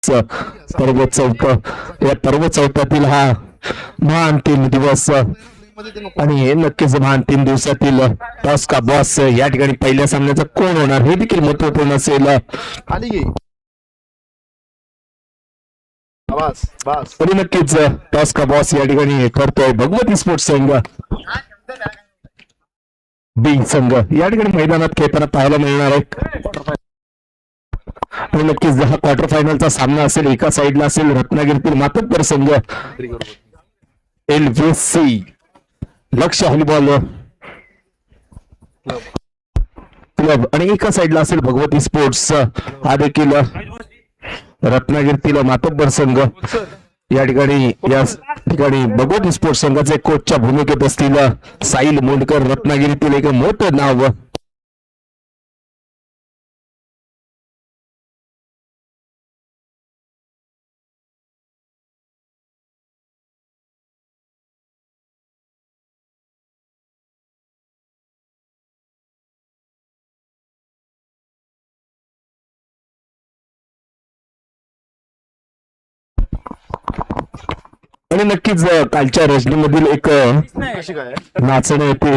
पर्व चौथ, या पर्व चौथातील हा महाअंतिम दिवस आणि हे नक्कीच महाअंतिम दिवसातील टॉस का बॉस या ठिकाणी पहिल्या सामन्याचा कोण होणार हे देखील महत्वपूर्ण असेल. तरी नक्कीच टॉस का बॉस या ठिकाणी करतोय भगवती स्पोर्ट्स संघ बी संघ या ठिकाणी मैदानात खेळताना पाहायला मिळणार आहे. आणि नक्कीच हा क्वार्टर फायनलचा सामना असेल. एका साइडला असेल रत्नागिरीतील मातब्बर संघ LVC लक्ष व्हॉलीबॉल क्लब आणि एका साइडला असेल भगवती स्पोर्ट्स हा देखील रत्नागिरीतील मातब्बर संघ. या ठिकाणी भगवती स्पोर्ट्स संघाचे कोचच्या भूमिकेत असतील साहिल मोंडकर, रत्नागिरीतील एक मोठं नाव. आणि नक्कीच कालच्या रजनीमधील एक नाचणे येथे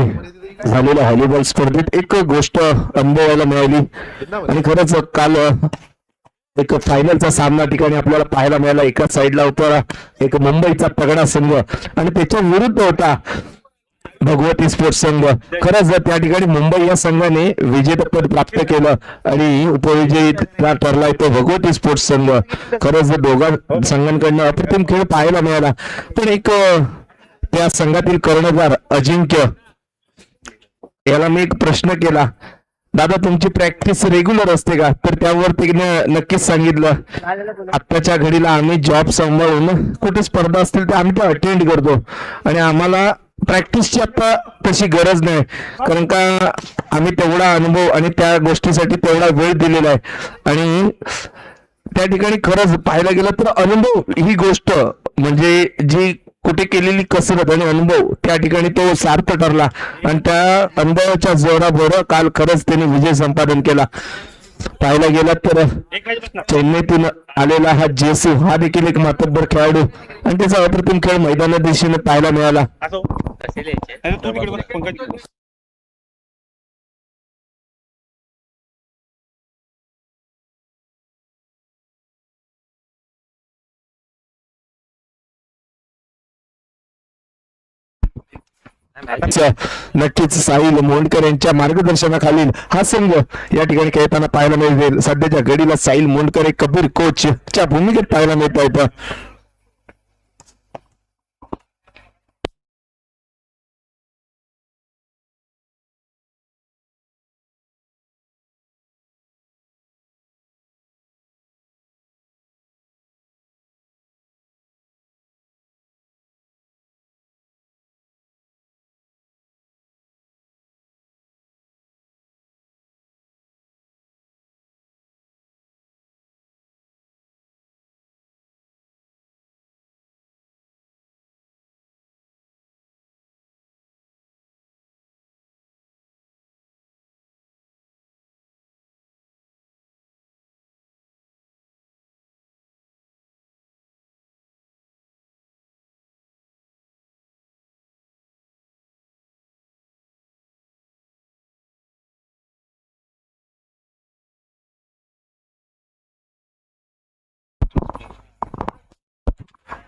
झालेल्या व्हॉलीबॉल स्पर्धेत एक गोष्ट अनुभवायला मिळाली आणि खरंच काल एक फायनलचा सामना ठिकाणी आपल्याला पाहायला मिळाला. एका साइडला होता एक मुंबईचा तगडा संघ आणि त्याच्या विरुद्ध होता भगवती स्पोर्ट्स संघ. खरंच त्या ठिकाणी मुंबई या संघाने विजेतेपद प्राप्त केलं आणि उपविजेता ठरलाय तो भगवती स्पोर्ट्स संघ. खरंच दोघा संघांकडनं अप्रतिम खेळ पाहायला मिळाला. पण एक त्या संघातील कर्णधार अजिंक्य याला मी एक प्रश्न केला, दादा तुमची प्रॅक्टिस रेग्युलर असते का? तर त्यावर तिने नक्कीच सांगितलं, आत्ताच्या घडीला आम्ही जॉब सांभाळून कुठे स्पर्धा असतील तर आम्ही त्या अटेंड करतो आणि आम्हाला प्रॅक्टिसची आता तशी गरज नाही, कारण का आम्ही तेवढा अनुभव आणि त्या गोष्टीसाठी तेवढा वेळ दिलेला आहे. आणि त्या ठिकाणी खरंच पाहायला गेलं तर अनुभव ही गोष्ट म्हणजे जी कुठे केलेली कसरत आणि अनुभव त्या ठिकाणी तो सार्थ ठरला आणि त्या अनुभवाच्या जोरावर काल खरंच त्यांनी विजय संपादन केला. पाहायला गेला तर चेन्नईतून आलेला हा जेसू हा देखील एक मातब्बर खेळाडू आणि त्याचा अप्रतिम खेळ मैदाना दिशेने पाहायला मिळाला. नक्कीच साहिल मोंडकर यांच्या मार्गदर्शनाखालील हा संघ या ठिकाणी खेळताना पाहायला मिळेल. सध्याच्या घडीला साहिल मोंडकर एक कबीर कोचच्या भूमिकेत पाहायला मिळत आहेत.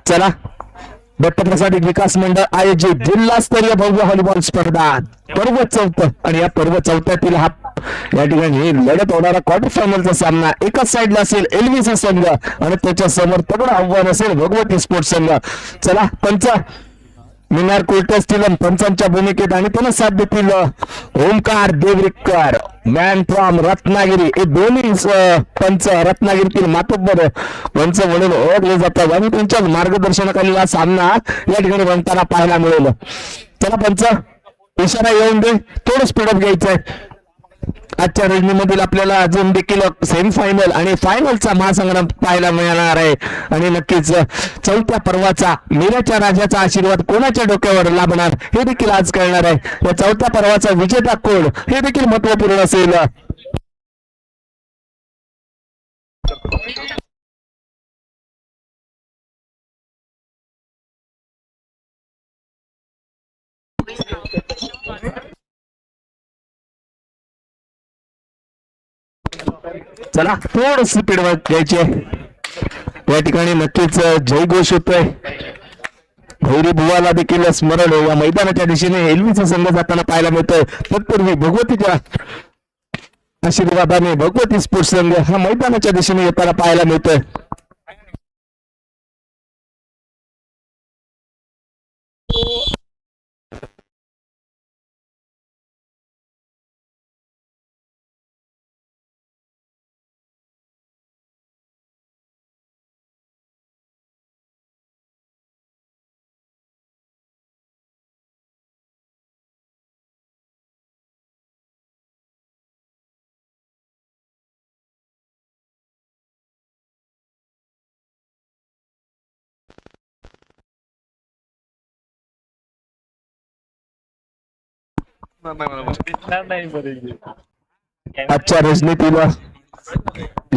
चला, दत्तप्रसाद विकास मंडळ आयोजित जिल्हास्तरीय भव्य व्हॉलीबॉल स्पर्धा पर्व चौथ आणि या पर्व चौथ्यातील हा या ठिकाणी लढत होणारा क्वार्टर फायनलचा सामना एकाच साइडला असेल LVC संघ आणि त्याच्या समोर तगडं आव्हान असेल भगवती स्पोर्ट्स संघ. चला पंच मिनार कुलटे असतील पंचांच्या भूमिकेत आणि त्यांना साथ देतील ओमकार देवरीकर मॅन फ्रॉम रत्नागिरी. हे दोन्ही पंच रत्नागिरीतील मातब्बर पंच म्हणून ओळखले जातात आणि त्यांच्या मार्गदर्शनाखाली हा सामना या ठिकाणी रंगताना पाहायला मिळेल. चला पंच इशारा येऊन दे, थोडं स्पीडअप घ्यायचंय. आजच्या रजनीमधील आपल्याला अजून देखील सेमीफायनल आणि फायनलचा महासंग्राम पाहायला मिळणार आहे आणि नक्कीच चौथ्या पर्वाचा मीराच्या राजाचा आशीर्वाद कोणाच्या डोक्यावर लाभणार हे देखील आज कळणार आहे. या चौथ्या पर्वाचा विजेता कोण हे देखील महत्वपूर्ण असेल. चला थोडं स्पीड द्यायची या ठिकाणी नक्कीच जयघोष होतोय. भैरी बुवाला देखील स्मरण या मैदानाच्या दिशेने एलवीचा संघ जाताना पाहायला मिळतोय. तत्पूर्वी भगवतीच्या आशीर्वादाने भगवती स्पोर्ट्स संघ हा मैदानाच्या दिशेने येताना पाहायला मिळतोय. आजच्या रणनीतीला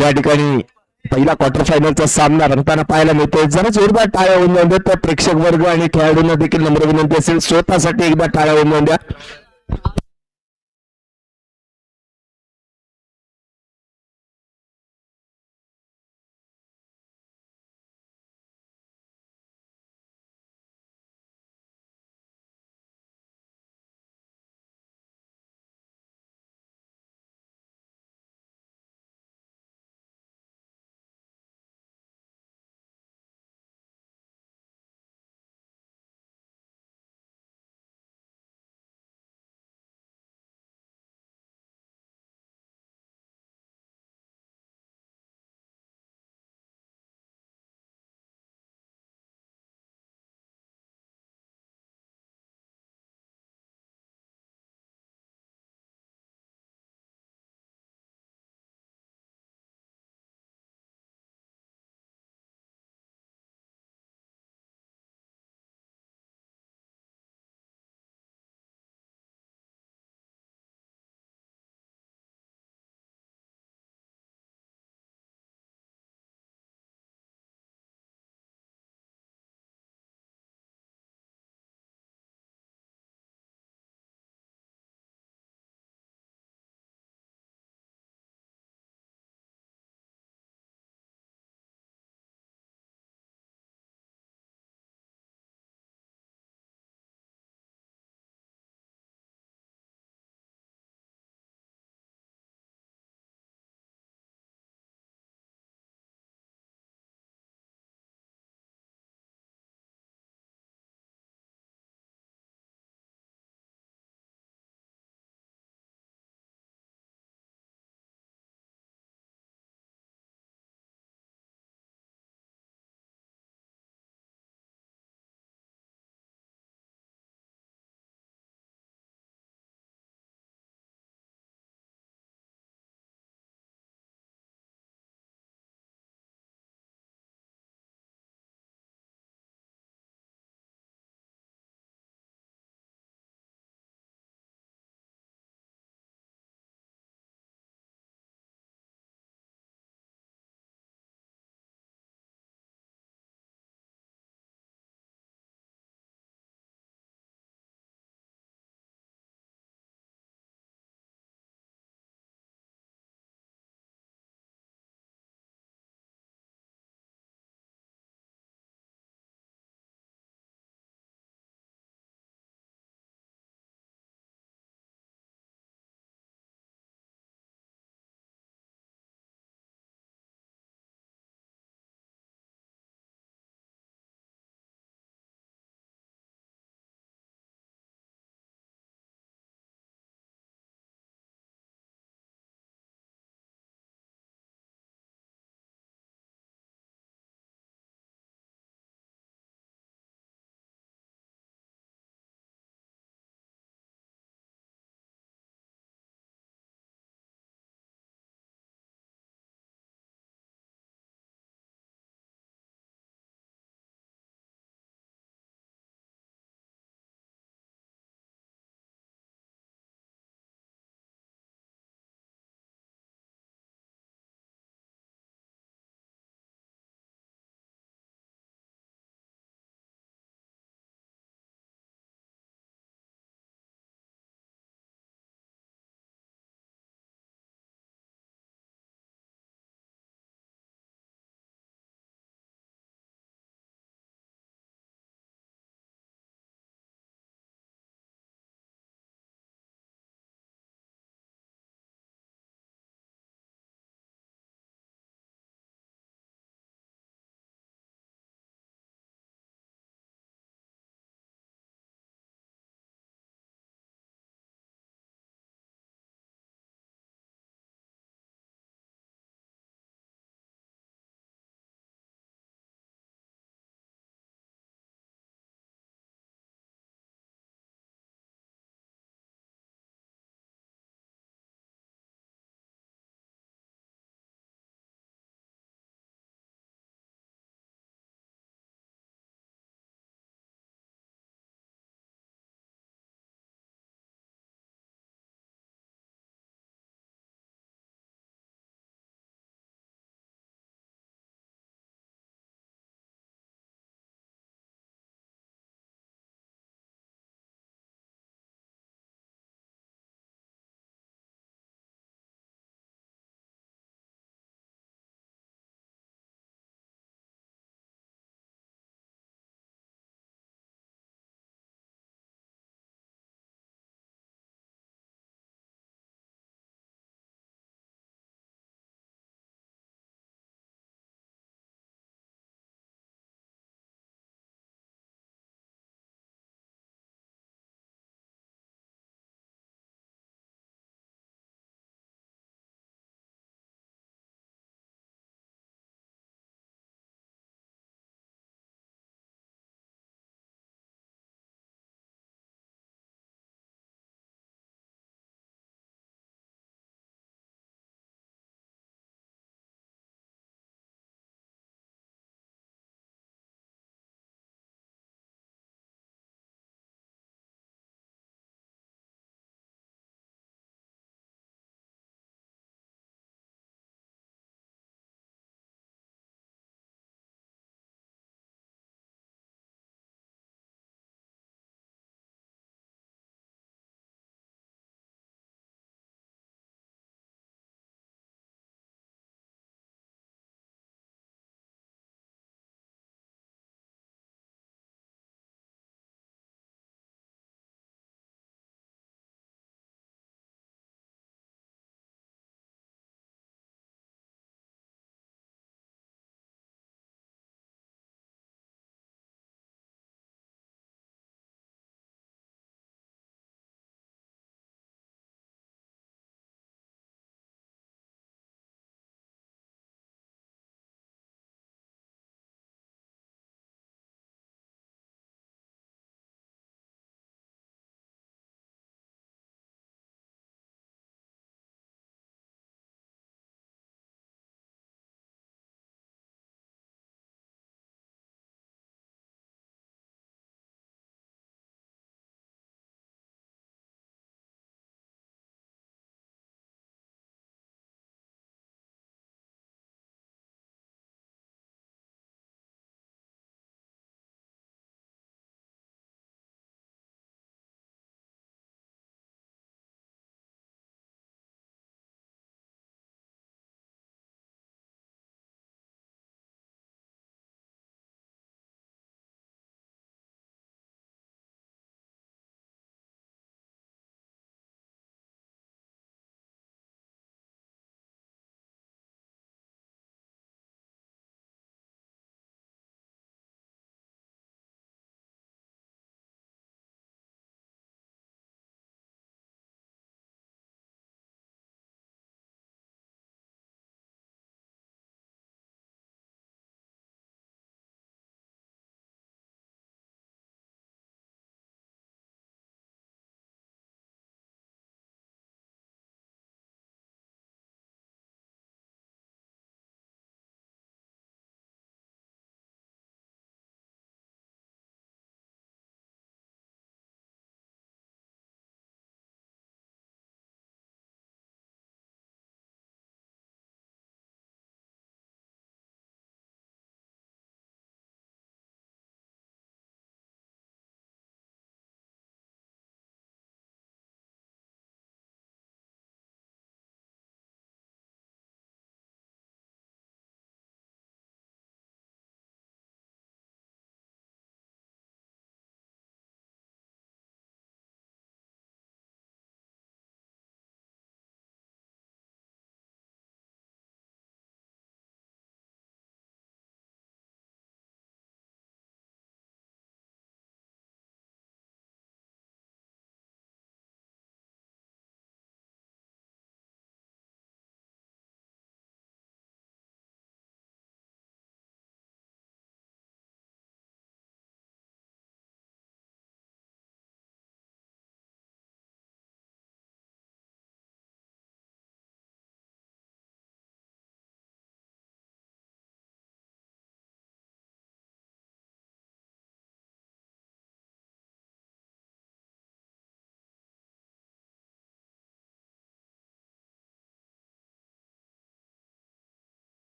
या ठिकाणी पहिला क्वार्टर फायनलचा सामना रंगताना पाहायला मिळतोय. जरा जोरदार टाळ्या होऊन द्या तर प्रेक्षक वर्ग आणि खेळाडूंना देखील नम्र विनंती असेल स्वतःसाठी एकदा टाळ्या होऊन द्या.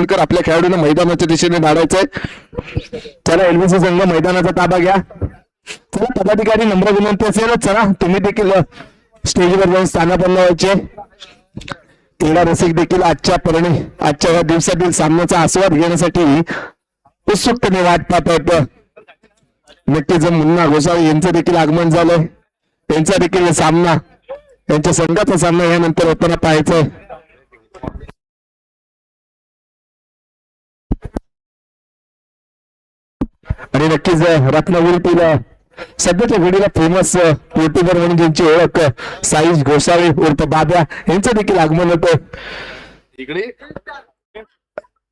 गोलकर आपल्या खेळाडूंना मैदानाच्या दिशेने धाडायचंय. चला एलबीसी संघ मैदानाचा ताबा घ्या. चला पदाधिकारी नम्र विनंती असेल चला तुम्ही देखील स्टेजवर जाऊन स्थानापन्न व्हायचे. क्रीडा रसिक देखील आजच्या या दिवसातील सामन्याचा आस्वाद घेण्यासाठी उत्सुकतेने वाट पाहत आहेत. नक्कीच मुन्ना घोसाळी यांचं देखील आगमन झालंय. त्यांचा देखील सामना त्यांच्या संघाचा सामना यानंतर होताना पाहायचंय. आणि नक्कीच रत्नागिरीतील सध्याच्या घडीला फेमस पोर्टीवर म्हणून ज्यांची ओळख साईश घोसाळी उर्फ बाब्या यांचं देखील आगमन होतं. इकडे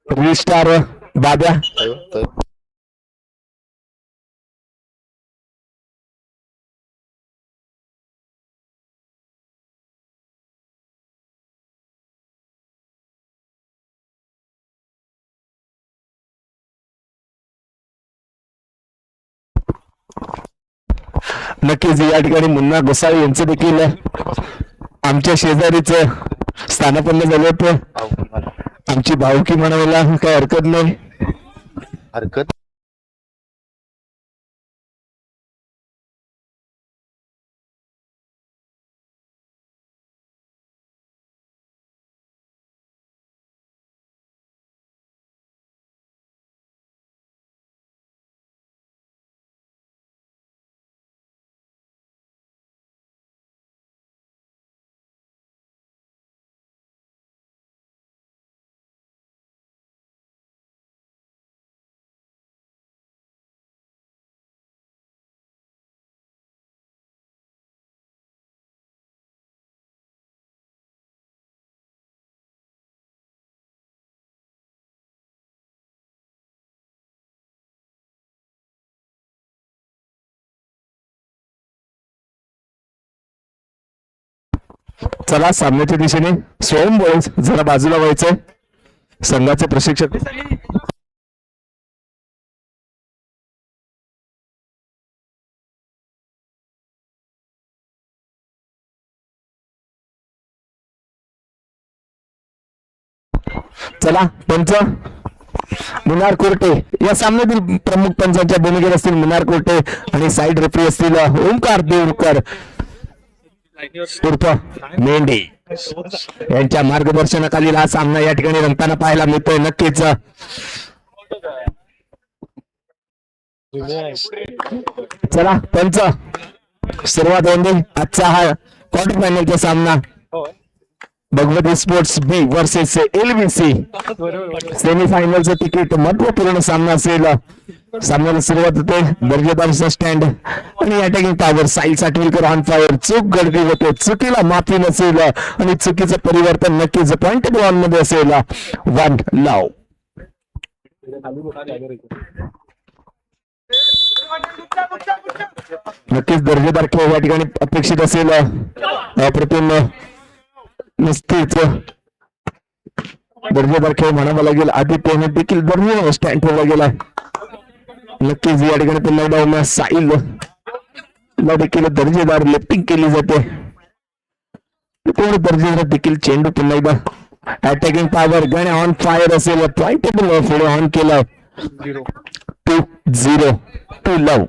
रिस्टार बाब्या नक्कीच या ठिकाणी मुन्ना घोसाळी यांचं देखील आमच्या शेजारीच स्थानापन्न झाले होते. आमची भाऊकी म्हणायला काही हरकत नाही. हरकत चला सामन्याच्या दिशेने स्वयं बॉयज जरा बाजूला व्हायचंय. संघाचे प्रशिक्षक चला पंच मुनार कोर्टे या सामन्यातील प्रमुख पंचांच्या भूमिकेत असतील मुनार कोर्टे आणि साईड रेफरी असतील ओंकार देवकर उर्फ मेंढे यांच्या मार्गदर्शनाखालील हा सामना या ठिकाणी रंगताना पाहायला मिळतोय. नक्कीच चला पंच सुरुवात होऊन आजचा हा क्वार्टर फायनलचा सामना Bhagwati sports B versus LBC सेमीफायनलचं तिकीट महत्वपूर्ण सामना असेल. सामन्याला सुरुवात होते दर्जेदार स्टँड आणि attacking power Sai Sathavalkar on fire. चूक गर्दी होते चुकीला माफी नसेल आणि चुकीचं परिवर्तन नक्कीच पॉइंटेबल ऑन मध्ये असेल. वन लाव नक्कीच दर्जेदार खेळ या ठिकाणी अपेक्षित असेल. अप्रतिम नसतेच दर्जेदार खेळ म्हणावा लागेल. आदित्यने देखील दर्जेदार स्टँड ठेवला गेला. नक्कीच या ठिकाणी पुन्हा एकदा साईल ला देखील दर्जेदार लिफ्टिंग केली जाते. दर्जेदार देखील चेंडू पुन्हा एकदा अटॅकिंग पॉवर गणे ऑन फायर असेल. पॉइंटेबल पुढे ऑन केला. 2-0 टू लव.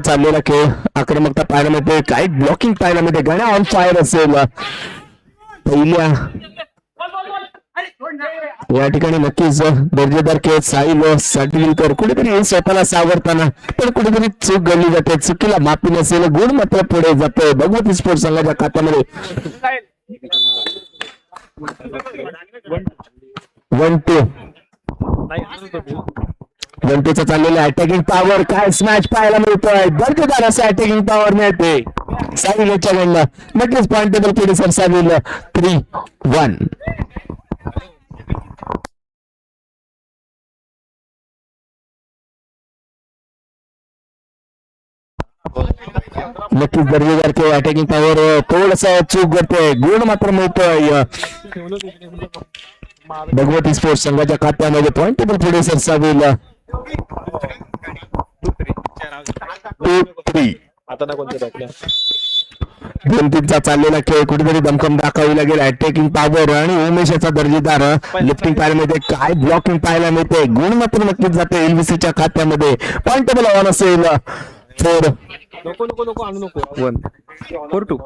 चाललेला खेळ आक्रमकता पाहायला मिळते. काही ब्लॉकिंग पाहायला मिळते. गण्या ऑन फायर असेल. पहिल्या या ठिकाणी नक्कीच दर्जेदार खेळ साईल साठवलकर कुठेतरी स्वतःला सावरताना पण कुठेतरी चूक गणली जाते. चुकीला माफी नसेल. गुण मात्र पुढे जातोय भगवती स्पोर्ट्स संघाच्या खात्यामध्ये. 1-2 1-2चा चाललेला अटॅकिंग पॉवर. काय स्मॅच पाहायला मिळतोय. दर्जेदार असं अटॅकिंग पॉवर मिळते साईल याच्याकडनं. नक्कीच पॉइंटेबल पुढे सरसावेल. 3-1 नक्कीच दर्जेदार खेळ अटॅकिंग पॉवर थोडसा चूक करतोय. गुण मात्र मिळतोय भगवती स्पोर्ट्स संघाच्या खात्यामध्ये. पॉइंटेबल पुढे सरसावेल. 2-3. आता ना कोणत्या बॅटला 2-3चा चाललेला खेळ कुठेतरी दमखम दाखवावी लागेल. अटॅकिंग पॉवर आणि उमेश याचा दर्जेदार लिफ्टिंग पाहायला मिळते. काय ब्लॉकिंग पाहायला मिळते. गुण मात्र नक्कीच जाते एलबीसीच्या खात्यामध्ये. पॉइंटेबल ऑन असेल 4-1. नको आणू नको 4-2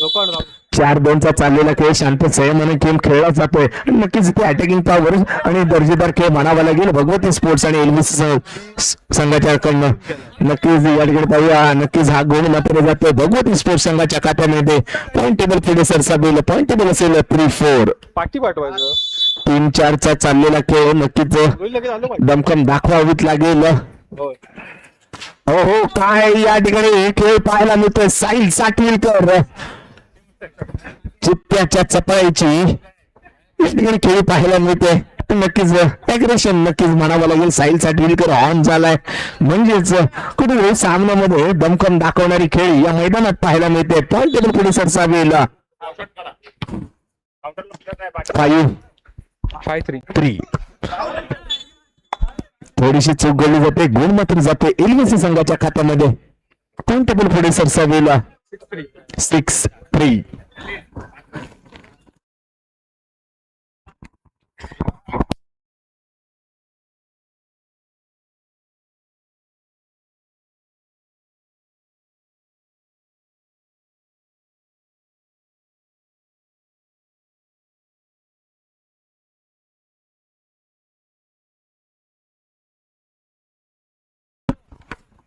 नको आणू 4-2चा चाललेला खेळ शांत संयमाने गेम खेळला जातोय. नक्कीच इथे अटॅकिंग पॉवर आणि दर्जेदार खेळ म्हणावा लागेल भगवती स्पोर्ट्स आणि एलबीसी संघाच्या कडनं. नक्कीच या ठिकाणी पाहूया. नक्कीच हा गोल मात्र जातोय भगवती स्पोर्ट्स संघाच्या खात्यामध्ये. पॉइंट टेबल पुढे सरसावेल. पॉइंट टेबल असेल 3-4. पाठी पाठवायचं 3-4चा चाललेला खेळ नक्कीच लगेच आलो पाठी. दमखम दाखवावीच लागेल. होय हो काय या ठिकाणी खेळ पाहायला मिळतोय. साहिल साटविलकर चित्त्याच्या चपळाईची या ठिकाणी खेळ पाहायला मिळते. नक्कीच अग्रेशन नक्कीच म्हणावं लागेल. साहिल साटविलकर ऑन झालाय म्हणजेच कुठे सामन्यामध्ये दमखम दाखवणारी खेळ या मैदानात पाहायला मिळते. पॉइंट टेबल पुढे सरसावेल 5-3. थोडीशी चूक गळली जाते. गुण मात्र जाते एलबीसी संघाच्या खात्यामध्ये. पॉइंट टेबल पुढे सरसावेल 6-3.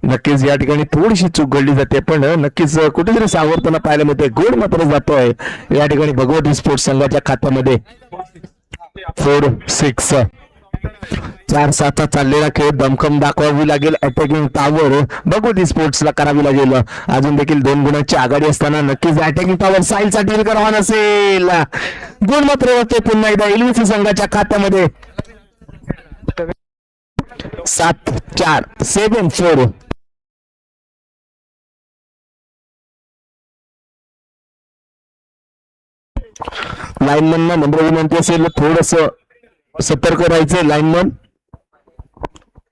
नक्कीच या ठिकाणी थोडीशी चूक घडली जाते पण नक्कीच कुठेतरी सावरताना पाहायला मिळते. गोड मात्र जातोय या ठिकाणी भगवती स्पोर्ट्स संघाच्या खात्यामध्ये. 4-6. 4-7चा चाललेला खेळ दमखम दाखवावी लागेल. अटॅकिंग पॉवर भगवती स्पोर्ट्सला करावी लागेल. अजून देखील 2 गुणांची आघाडी असताना नक्कीच अटॅकिंग पॉवर साहिलचा डील करावा नसेल. गुण मात्र जाते पुन्हा एकदा एलबीसी संघाच्या खात्यामध्ये. 7-4. 7-4. लाईनमन नंबर विनंती असेल थोडस सतर्क राहायचं. लाईनमन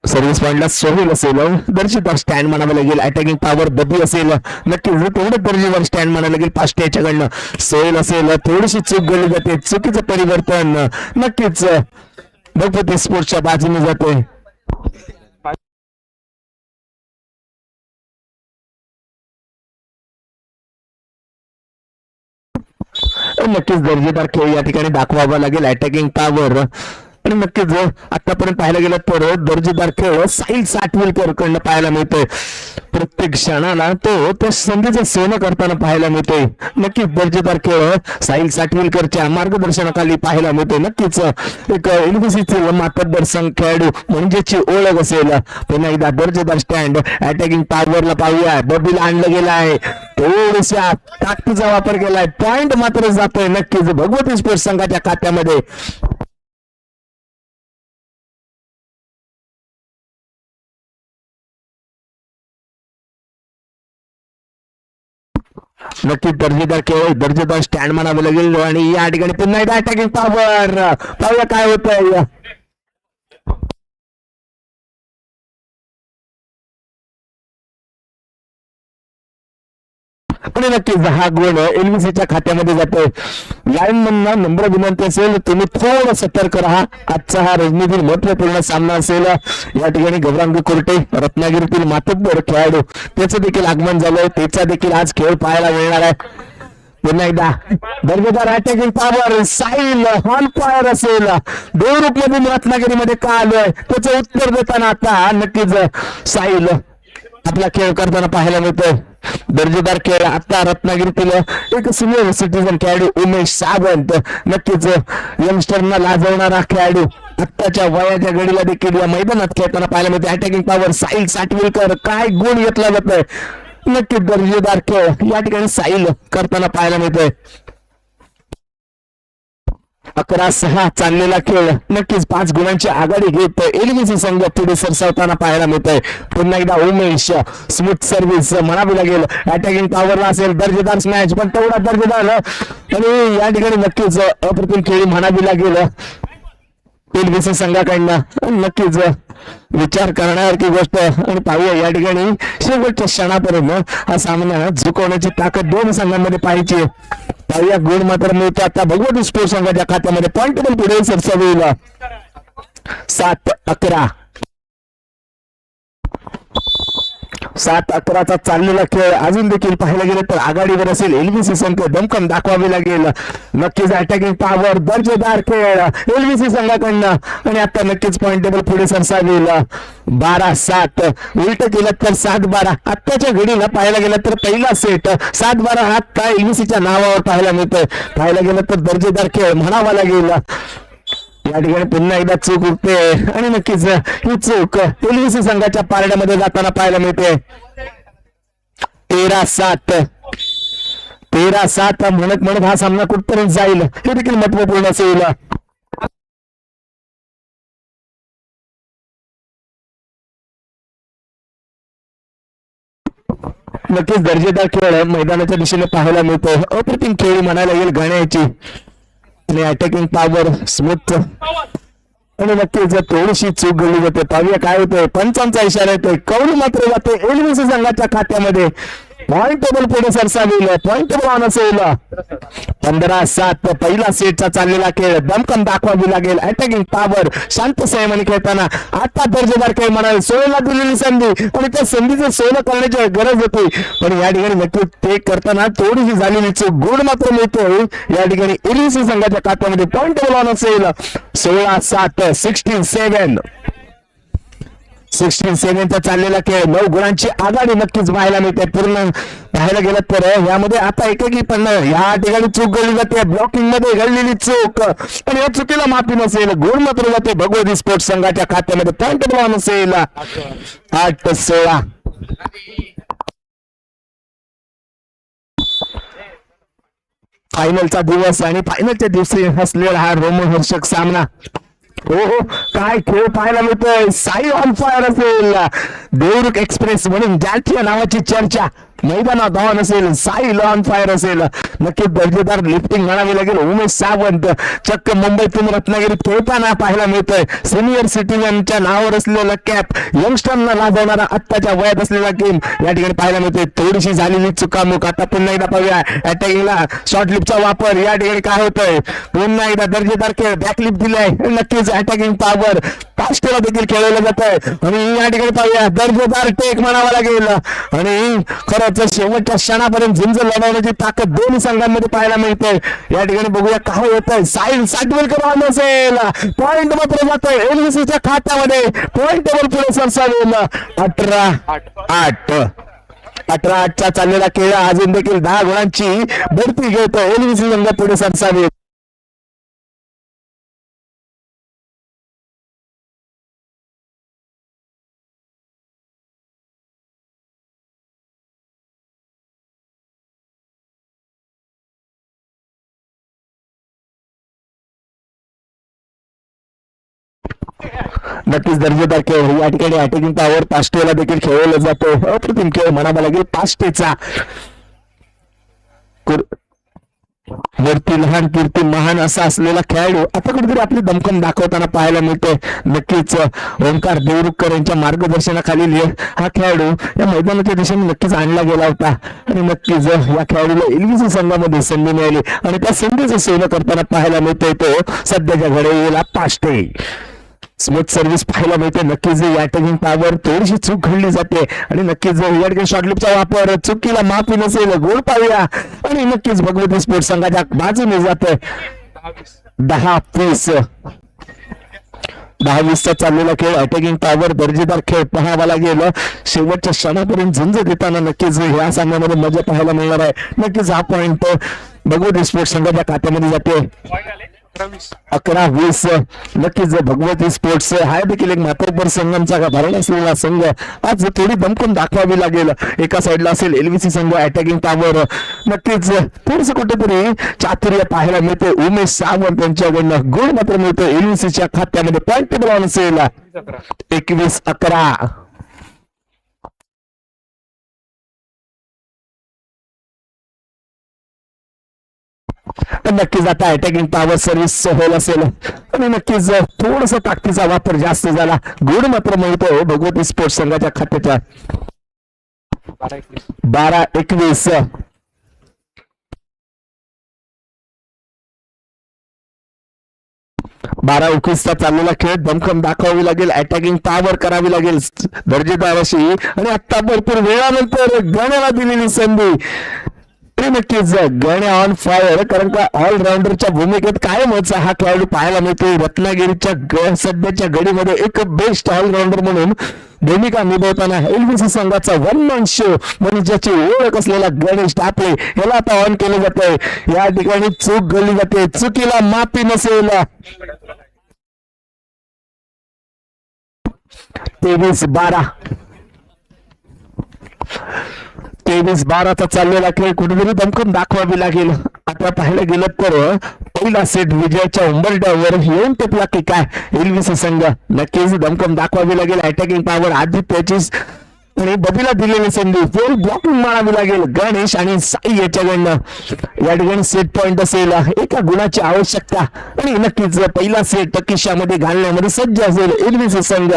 सर्व्हिस पॉइंटला सोहेल असेल दर्जेदार स्टँड म्हणावं लागेल. अटॅकिंग पॉवर दबी असेल नक्कीच तेवढं दर्जेदार स्टँड म्हणावं लागेल. पाष्ट्याच्याकडनं सोहेल असेल. थोडीशी चूक गळली जाते. चुकीचं परिवर्तन नक्कीच भगवती स्पोर्ट्सच्या बाजूने जाते. नक्कीच दर्जेदार खेळ या ठिकाणी दाखवावा लागेल. अटॅकिंग पॉवर आणि नक्कीच आतापर्यंत पाहायला गेलं तर दर्जेदार खेळ साहिल साटविलकर कडनं पाहायला मिळतोय. प्रत्येक क्षणाला तो त्या संधीचं सोनं करताना पाहायला मिळतोय. नक्कीच दर्जेदार खेळ साहिल साटविलकरच्या मार्गदर्शनाखाली पाहायला मिळतोय. नक्कीच एक एलबीसीचे मातब्बर खेळाडू म्हणजेची ओळख असेल. पुन्हा एकदा दर्जेदार स्टँड अटॅकिंग पॉवरला पाहूया. बबीला आणलं गेलं आहे. थोड्याशा ताकदीचा वापर केलाय. पॉइंट मात्र जातोय नक्कीच भगवती स्पोर्ट्स संघाच्या खात्यामध्ये. नक्कीच दर्जेदार खेळ दर्जेदार स्टँड म्हणावं लागेल. आणि या ठिकाणी पुन्हा एकदा अटॅकिंग पॉवर पाहूया काय होतंय. आणि नक्कीच हा गोल एलबीसीच्या खात्यामध्ये जातोय. लाईनमन नंबर विनंती असेल तुम्ही थोडं सतर्क राहा. आजचा हा रजनीतील महत्वपूर्ण सामना असेल. या ठिकाणी गौरांगी कोर्टे रत्नागिरीतील मातब्बर खेळाडू त्याचं देखील आगमन झालंय. त्याचा देखील आज खेळ पाहायला मिळणार आहे. पुन्हा एकदा दर्जेदार attacking power Sahil on fire असेल. देवरूप मधून रत्नागिरीमध्ये का आलोय त्याचं उत्तर देताना आता नक्कीच साहिल आपला खेळ करताना पाहायला मिळतोय. दर्जेदार खेळ आता रत्नागिरीतील एक सिनियर सिटीजन खेळाडू उमेश सावंत नक्कीच यंगस्टरना लाजवणारा खेळाडू आत्ताच्या वयाच्या घडीला देखील या मैदानात खेळताना पाहायला मिळते. अटॅकिंग पॉवर साहिल साटविलकर काय गुण घेतला जातोय. नक्कीच दर्जेदार खेळ या ठिकाणी साहिल करताना पाहायला मिळतोय. 11-6 चाललेला खेळ नक्कीच 5 गुणांची आघाडी घेत एलबीसी संघ पुढे सरसावताना पाहायला मिळतोय. पुन्हा एकदा उमेश स्मूथ सर्व्हिस म्हणावी लागेल. अटॅकिंग पॉवरला असेल दर्जेदार स्मॅच पण तेवढा दर्जेदार आणि या ठिकाणी नक्कीच अप्रतिम खेळी म्हणावी लागेल एलबीसी संघाकडनं. नक्कीच विचार करण्यासारखी गोष्ट. आणि पाहूया या ठिकाणी शेवटच्या क्षणापर्यंत हा सामना झुकवण्याची ताकद दोन संघांमध्ये पाहिजे. पाहूया गुण मात्र मिळतो आता भगवती स्पोर्ट्स संघाच्या खात्यामध्ये. पॉइंट टेबल पुढे सरसावेल 7-11. 7-11चा चाललेला खेळ अजून देखील पाहायला गेलं तर आघाडीवर असेल एलबीसी संघ. दमकम दाखवावी लागेल. नक्कीच अटॅकिंग पॉवर दर्जेदार खेळ एलबीसी संघाकडनं. आणि आता नक्कीच पॉइंट टेबल पुढे सरसावेल 12-7. उलट केलं तर 7-12. आत्ताच्या घडीला पाहायला गेलं तर पहिला सेट 7-12 आता एलबीसीच्या नावावर पाहायला मिळतोय. पाहायला गेलं तर दर्जेदार खेळ म्हणावा लागेल. या ठिकाणी पुन्हा एकदा चूक उठते आणि नक्कीच ही चूक एलबीसी संघाच्या पारड्यामध्ये जाताना पाहायला मिळते. 13-7. 13-7 म्हणत म्हणत हा सामना कुठपर्यंत जाईल हे देखील महत्वपूर्ण असेल. नक्कीच दर्जेदार खेळ मैदानाच्या दिशेने पाहायला मिळतो. अप्रतिम खेळी म्हणायला येईल गाण्याची. आणि अटॅकिंग पॉवर स्मूथ. आणि नक्कीच थोडीशी चूक घडली जाते. पाहूया काय होतंय. पंचांचा इशारा येतोय. कौल मात्र जाते एलबीसी संघाच्या खात्यामध्ये. पॉइंट टेबल पुढे सरसावेल. पॉइंट टेबल ऑन असेल 15-7. पहिला सेटचा चाललेला खेळ दमकम दाखवावी लागेल. अटॅकिंग पॉवर शांत संयमाने खेळताना आता दर्जेदार खेळ म्हणाल. सोयला दिलेली संधी आणि त्या संधीचं सोनं करण्याची गरज होती. पण या ठिकाणी नक्की ते करताना थोडीशी झालेली चूक गुण मात्र मिळते या ठिकाणी एलबीसी संघाच्या खात्यामध्ये. पॉइंट टेबल ऑन असेल 16-7. 16-7. 16-7चा चाललेला खेळ 9 गुणांची आघाडी नक्कीच पाहायला मिळते. पूर्ण पाहायला गेलं तर यामध्ये आता एकेकी पण या ठिकाणी चूक घडली जाते. ब्लॉकिंग मध्ये घडलेली चूक आणि या चुकीला माफी नसेल. गुण मात्र जाते भगवती स्पोर्ट्स संघाच्या खात्यामध्ये. पॉइंट टेबल ऑन असेल 8-16. फायनलचा दिवस आणि फायनलच्या दिवशी असलेला हा रोमहर्षक सामना. हो काय खेळ पाहायला मिळतोय. साई ऑन फायर असेल. देवरुख एक्सप्रेस म्हणून ज्याच्या नावाची चर्चा मैदानात ऑन असेल. साई ऑन फायर असेल. नक्कीच दर्जेदार लिफ्टिंग म्हणावी लागेल. उमेश सावंत चक्क मुंबईतून रत्नागिरीत खेळताना पाहायला मिळतोय. सिनियर सिटीजनच्या नावावर असलेला कॅप यंगस्टरना लाजवणारा आत्ताच्या वयात असलेला गेम या ठिकाणी पाहायला मिळतोय. थोडीशी झालेली चुकामुक. आता पुन्हा एकदा पाहूया अटॅकिंगला शॉर्ट लिपचा वापर. या ठिकाणी काय होतंय. पुन्हा एकदा दर्जेदार खेळ बॅकलिप दिलाय. नक्कीच अटॅकिंग पॉवर पास्टेला देखील खेळवलं जात आहे. आणि या ठिकाणी पाहूया दर्जेदार टेक म्हणावा लागेल. आणि खरंच शेवटच्या क्षणापर्यंत झुंज लढवण्याची ताकद दोन्ही संघांमध्ये पाहायला मिळते. या ठिकाणी बघूया काय होत आहे. साईल साठवेलकर ऑन असेल. पॉइंट मात्र जातोय एलबीसीच्या खात्यामध्ये. पॉइंट टेबल पुढे सरसावेल 18-8. 18-8चा चाललेला खेळ अजून देखील 10 गुणांची बढती घेतोय. एलबीसी संघ पुढे सरसावेल. नक्कीच दर्जेदार खेळ या ठिकाणी अटॅकिंग पॉवर पास्टेला देखील खेळवलं जातो. अप्रतिम खेळ म्हणावा लागेल पास्टेचा. वरती लहान कीर्ती महान असा असलेला खेळाडू आता कुठेतरी आपली दमखम दाखवताना पाहायला मिळतोय. नक्कीच ओंकार देवरुखकर यांच्या मार्गदर्शनाखाली हा खेळाडू या मैदानाच्या दिशेने नक्कीच आणला गेला होता. आणि नक्कीच या खेळाडूला एलबीसी संघामध्ये संधी मिळाली आणि त्या संधीचं सेवन करताना पाहायला मिळतोय तो सध्याच्या घडीला पास्टे. स्मूथ सर्व्हिस पाहायला मिळते. नक्कीच या अटॅकिंग पॉवर थोडीशी चूक घडली जाते. आणि नक्कीच या ठिकाणी शॉर्टलिपचा वापर चुकीला माफी नसेल. गोल पाहूया आणि नक्कीच भगवती स्पोर्ट्स संघाच्या बाजूने जाते. 10-20. 10-20चा चाललेला खेळ अटॅकिंग पॉवर दर्जेदार खेळ पाहावा लागेल. शेवटच्या क्षणापर्यंत झुंज देताना नक्कीच या सामन्यामध्ये मजा पाहायला मिळणार आहे. नक्कीच हा पॉइंट भगवती स्पोर्ट्स संघाच्या खात्यामध्ये जाते. 11-20. नक्कीच भगवती स्पोर्ट्स हा देखील एक मातोबर संघांचा भरण असलेला संघ आज थोडी दमकून दाखवावी लागेल. एका साईडला असेल एलबीसी संघ अटॅकिंग पॉवर. नक्कीच थोडस कुठेतरी चातुर्य पाहायला मिळते. उमेश सावंत यांच्याकडनं गुण मात्र मिळतो एलबीसीच्या खात्यामध्ये. पॉइंट टेबल ऑन असेल 21-11. नक्कीच आता अटॅकिंग पॉवर सर्व्हिस होईल असेल आणि नक्कीच थोडस ताकदीचा वापर जास्त झाला. गुण मात्र मिळतो भगवती स्पोर्ट्स संघाच्या खात्याच्या. 12-21. 12-21 चाललेला खेळ दमखम दाखवावी लागेल. अटॅकिंग पॉवर करावी लागेल दर्जेदार अशी. आणि आता भरपूर वेळानंतर गण्याला दिलेली संधी. नक्कीच गण्या ऑन फायर, कारण का ऑलराऊंडरच्या भूमिकेत कायमच हा खेळाडू पाहायला मिळतोय. रत्नागिरीच्या सध्याच्या घडीमध्ये एक बेस्ट ऑलराऊंडर म्हणून भूमिका निभवताना एलबीसी संघाचा वन मॅन शो म्हणजे ज्याची ओळख असलेला गणेश टापळे याला आता ऑन केलं जात आहे. या ठिकाणी चूक गळली जाते, चुकीला माफी नसेल. 23-12. 23-12 चाललेला खेळ कुठेतरी दमखम दाखवावी लागेल. आता पाहायला गेलं तर पहिला सेट विजयाच्या उंबरठ्यावर येऊन टेपला की काय एलबीसी संघ. नक्कीच दमखम दाखवावी लागेल. अटॅकिंग पॉवर आदित्यची आणि बबीला दिलेली संधी. वेल ब्लॉकिंग मारावी लागेल गणेश आणि साई याच्याकडनं. या ठिकाणी सेट पॉइंट असेल, एका गुणाची आवश्यकता आणि नक्कीच पहिला सेट किशामध्ये घालण्यामध्ये सज्ज असेल एलबीसी संघ.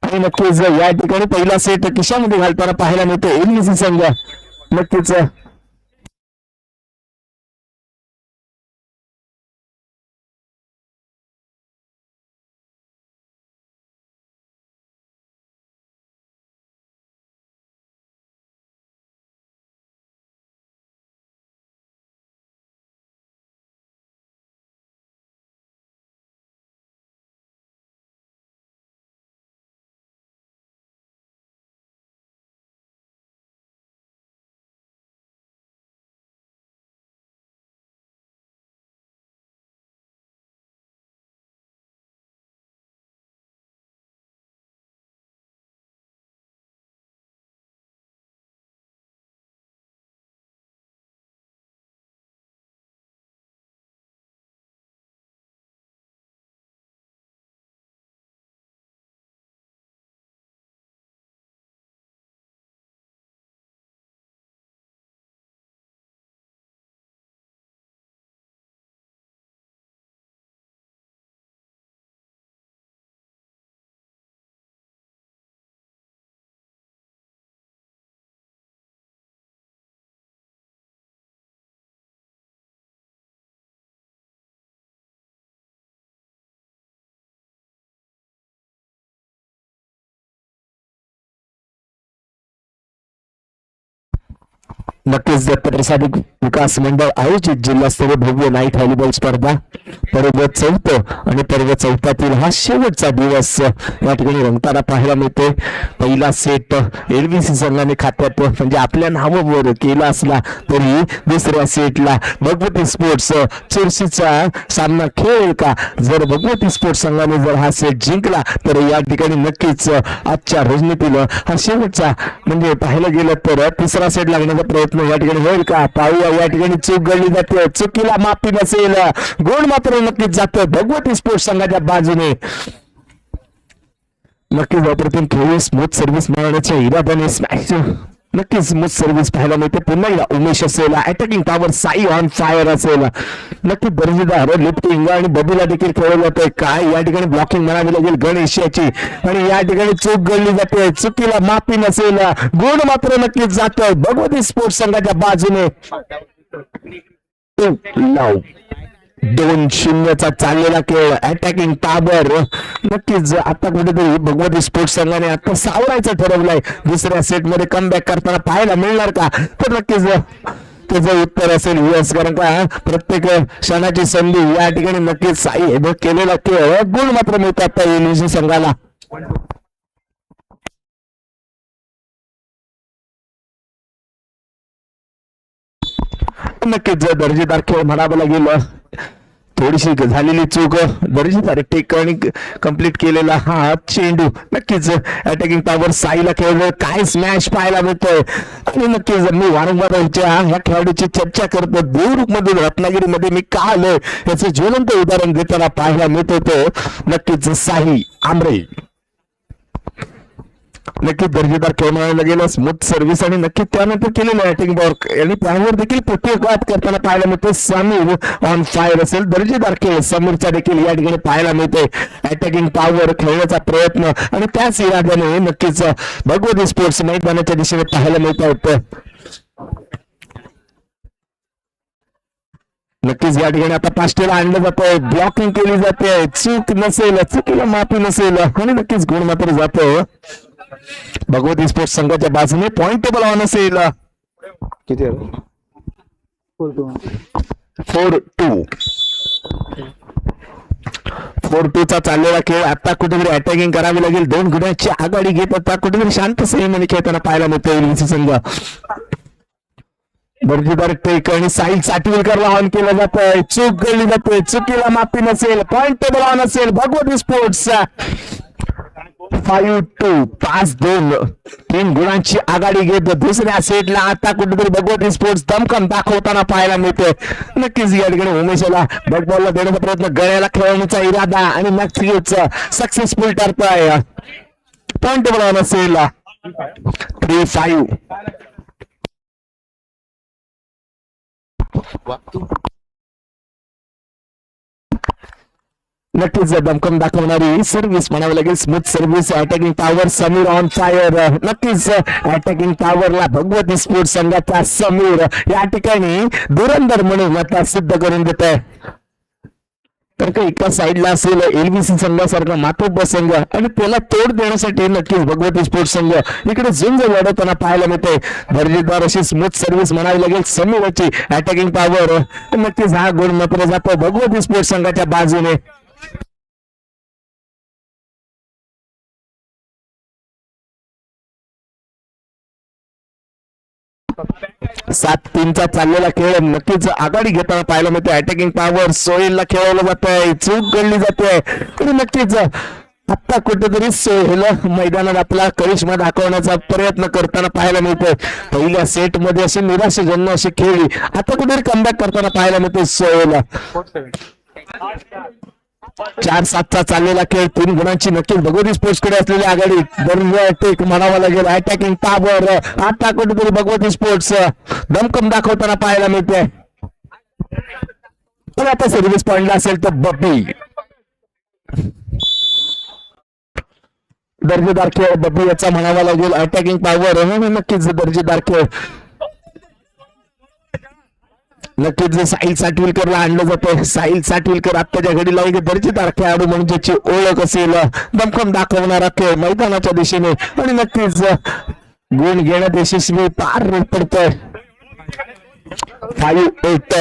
आणि नक्कीच या ठिकाणी पहिला सेट किशामध्ये घालताना पाहायला मिळतो एलबीसी संघ. नक्कीच नक्कीच प्रसादिक विकास मंडळ आयोजित जिल्हास्तरीय भव्य नाईट व्हॉलीबॉल स्पर्धा पर्व 4 आणि पर्व 4 हा शेवटचा दिवस या ठिकाणी रंगताना पाहायला मिळतोय. पहिला सेट एलबीसी संघाने खात्यात म्हणजे आपल्या नावावर केला असला तरी दुसऱ्या सेटला भगवती स्पोर्ट्स चुरशीचा सामना खेळेल का. जर भगवती स्पोर्ट्स संघाने जर हा सेट जिंकला तर या ठिकाणी नक्कीच आजच्या रणनीतीला हा शेवटचा म्हणजे पाहायला गेलं तर तिसरा सेट लागण्याचा प्रयत्न या ठिकाणी होईल का पाहूया. या ठिकाणी चूक गळली जाते, चुकीला माफी नसेल, गोल मात्र नक्कीच जातं भगवती स्पोर्ट्स संघाच्या बाजूने. नक्कीच अप्रतिम खेळी स्मूथ सर्व्हिस मारण्याच्या इराद्याने स्मॅश नक्कीच स्मूथ सर्व्हिस पाहायला मिळते. पुन्हा एकदा उमेश असेल, attacking power Sai on fire असेल, नक्की दर्जेदार लिफ्टिंग आणि बबीला देखील खेळवलं जातंय. काय या ठिकाणी ब्लॉकिंग म्हणावी लागेल गणेश याची आणि या ठिकाणी चूक गळली जाते, चुकीला माफी नसेल, गोल मात्र नक्कीच जातं भगवती स्पोर्ट्स संघाच्या बाजूने. 2-0 चाललेला खेळ. अटॅकिंग पॉवर नक्कीच आता कुठेतरी भगवती स्पोर्ट्स संघाने आता सावरायचं ठरवलंय. दुसऱ्या सेट मध्ये कमबॅक करताना पाहायला मिळणार का तर नक्कीच त्याचं उत्तर असेल यस, कारण का प्रत्येक क्षणाची संधी या ठिकाणी नक्कीच साई केलेला खेळ गुण मात्र मिळतात एलबीसी संघाला. नक्कीच दर्जेदार खेळ म्हणावं लागेल. थोडीशी झालेली चूक दर्जेदार टेक आणि कंप्लीट केलेला हा चेंडू. नक्कीच अटॅकिंग पॉवर साईला खेळलं काय स्मॅश पाहायला मिळतोय. आणि नक्कीच मी वारंवार ह्या खेळाडूची चर्चा करतो. देवरुख मधून रत्नागिरीमध्ये मी का आलोय याचे ज्वलंत उदाहरण देताना पाहायला मिळतो तो नक्कीच साई आमरे. नक्की दर्जेदार खेळ म्हणायला गेलं, स्मूथ सर्व्हिस आणि नक्की त्यानंतर केलेलं अटॅकिंग पॉवर आणि त्यावर देखील प्रतिघात करताना पाहायला मिळते. समीर ऑन फायर असेल, दर्जेदार खेळ समीरचा देखील या ठिकाणी पाहायला मिळते. अटॅकिंग पॉवर खेळण्याचा प्रयत्न आणि त्याच इराद्याने नक्कीच भगवती स्पोर्ट्स मैदानाच्या दिशेने पाहायला मिळत होतं. नक्कीच या ठिकाणी आता पास्टेला आणलं जातंय, ब्लॉकिंग केली जाते, चूक नसेल, चुकीला माफी नसेल आणि नक्कीच गुण मात्र जातो भगवती स्पोर्ट्स संघाच्या बाजूने. पॉइंट टेबल ऑन असेल. किती आहे? 4-2 4-2 चा चाललेला खेळ. आता कुठेतरी अटॅकिंग करावी लागेल, 2 गुणांची आघाडी घेत आता कुठेतरी शांत संयमाने खेळताना पाहायला मिळतो एलबीसी संघ. दर्जेदार टेक आणि साईल साटविलकरला ऑन केलं जातंय, चूक गळली जाते, चुकीला माफी नसेल, पॉइंट टेबल ऑन असेल भगवती स्पोर्ट्स. 5-2 5-2 3 गुणांची आघाडी घेत दुसऱ्या सेटला आता कुठेतरी भगवती स्पोर्ट्स दमखम दाखवताना पाहायला मिळते. नक्कीच या ठिकाणी उमेशला बॅट बॉलला देण्याचा प्रयत्न, गळ्याला खेळवण्याचा इरादा आणि नक्कीच सक्सेसफुल ठरतोय. पॉइंट टेबल ऑन असेल. 3-5 नक्कीच दमकम दाखवणारी सर्व्हिस म्हणावी लागेल, smooth service. Attacking power Sameer on fire. नक्कीच अटॅकिंग पॉवरला भगवती स्पोर्ट्स संघाचा समीर या ठिकाणी धुरंधर म्हणून आता सिद्ध करून देत आहे. तर का एका साईडला असेल एलबीसी संघासारखा मातोबा संघ आणि त्याला तोड देण्यासाठी नक्कीच भगवती स्पोर्ट्स संघ इकडे झुंज लढवताना पाहायला मिळते. दर्जेदार अशी स्मूथ सर्व्हिस म्हणावी लागेल समीरची. अटॅकिंग पॉवर नक्कीच हा गुण मात्र जातो भगवती स्पोर्ट्स संघाच्या बाजूने. 7-3 चा चाललेला खेळ नक्कीच आघाडी घेताना पाहायला मिळते. अटॅकिंग पॉवर सोहेलला खेळवलं जात आहे, चूक गळली जाते आणि नक्कीच आता कुठेतरी सोहेल मैदानात आपला करिश्मा दाखवण्याचा प्रयत्न करताना पाहायला मिळतोय. पहिल्या सेट मध्ये असे निराशाजनक अशी खेळली, आता कुठेतरी कमबॅक करताना पाहायला मिळते सोहेल. 4-7 चा चाललेला खेळ, 3 गुणांची नक्कीच भगवती स्पोर्ट्स कडे असलेली आघाडी. टेक म्हणावा लागेल. अटॅकिंग पॉवर आता कुठेतरी भगवती स्पोर्ट्स दमकम दाखवताना पाहायला मिळते. पण आता सर्व्हिस पॉइंटला असेल तर बब्बी. दर्जेदार खेळ बब्बी याचा म्हणावा लागेल. अटॅकिंग पॉवर नक्कीच दर्जेदार खेळ. नक्कीच साहिल साटविलकरला आणलं जातं. साहिल साटविलकर आत्ताच्या घडीला एक दर्जेदार खेळाडू म्हणजे ज्याची ओळख असेल, दमखम दाखवणारा खेळ मैदानाच्या दिशेने आणि नक्कीच गुण घेण्यात यशस्वी पार पडतोय. 5-8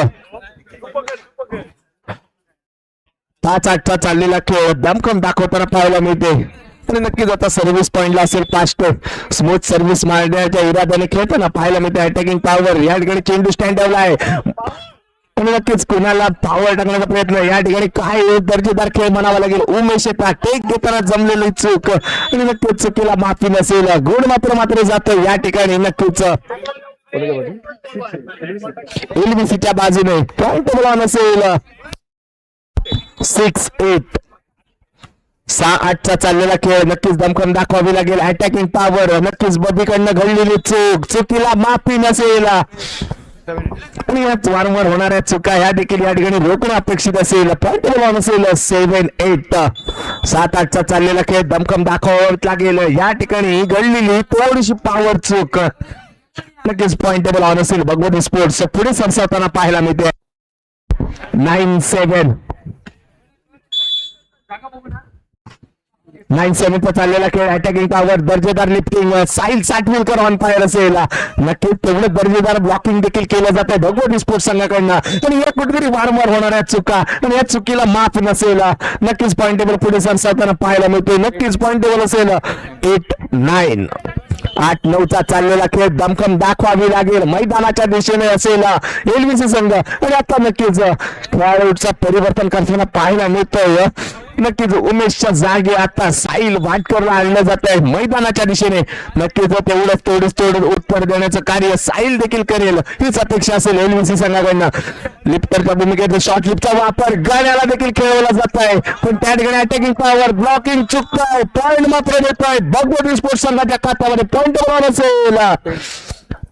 5-8 चा चाललेला खेळ दमखम दाखवताना पाहायला मिळते आणि नक्कीच आता सर्व्हिस पॉइंटला असेल. फास्ट स्मूथ सर्व्हिस मारण्याच्या इराद्याने खेळताना पाहायला मिळते. अटॅकिंग पॉवर या ठिकाणी चेंडू स्टँड ठेवला आहे आणि नक्कीच कुणाला पॉवर टाकण्याचा प्रयत्न. या ठिकाणी काय दर्जेदार खेळ म्हणावा लागेल. उमेश टेक घेताना जमलेली चूक आणि नक्कीच चुकीला माफी नसेल, गुण मात्र जातो या ठिकाणी. नक्कीच एलबीसीच्या बाजूने पॉइंट टेबल नसेल. 6-8 6-8 चा चाललेला खेळ नक्कीच दमखम दाखवावी लागेल. अटॅकिंग पॉवर नक्कीच बबीकडनं घडलेली चूक, चुकीला माफी नसेल आणि याच वारंवार होणाऱ्या चुका ह्या देखील या ठिकाणी रोखणं अपेक्षित असेल. पॉइंट टेबल असेल. 7-8 7-8 चा चाललेला खेळ दमखम दाखवावं लागेल. या ठिकाणी घडलेली थोडीशी पॉवर चूक नक्कीच पॉइंट टेबल ऑन असेल. भगवती स्पोर्ट्स पुढे सरसावताना पाहायला मिळते. 9-7 9-7 चा चाललेला खेळ. अटॅकिंग पॉवर दर्जेदार lifting. Sahil Satvilkar on fire असेल. नक्कीच तेवढं दर्जेदार ब्लॉकिंग देखील केलं जात आहे भगवती स्पोर्ट्स संघाकडनं आणि या कुठेतरी वारंवार होणाऱ्या चुका आणि या चुकीला माफ नसेल. नक्कीच पॉइंट टेबल पुढे सरसावताना पाहायला मिळते. नक्कीच पॉइंट टेबल असेल. 8-9 8-9 चा चाललेला खेळ दमखम दाखवावी लागेल मैदानाच्या दिशेने असेल एलबीसी संघ आणि आता नक्कीच खेळाडूचा परिवर्तन करताना पाहायला मिळतोय. नक्कीच उमेशच्या जागी आता साहिल वाटकरला आणलं जात आहे मैदानाच्या दिशेने. नक्कीच तेवढंच उत्तर देण्याचं कार्य साहिल देखील करेल हीच अपेक्षा असेल एलव्हीसी संघाकडनं. लिफ्टरच्या भूमिकेत शॉर्ट लिफ्टचा वापर गाण्याला देखील खेळवला जात आहे, पण त्या ठिकाणी अटॅकिंग पॉवर ब्लॉकिंग चुकतोय, पॉइंट मात्र देतोय भगवती स्पोर्ट्स संघाच्या खात्यामध्ये. पॉइंट बरोबर असेल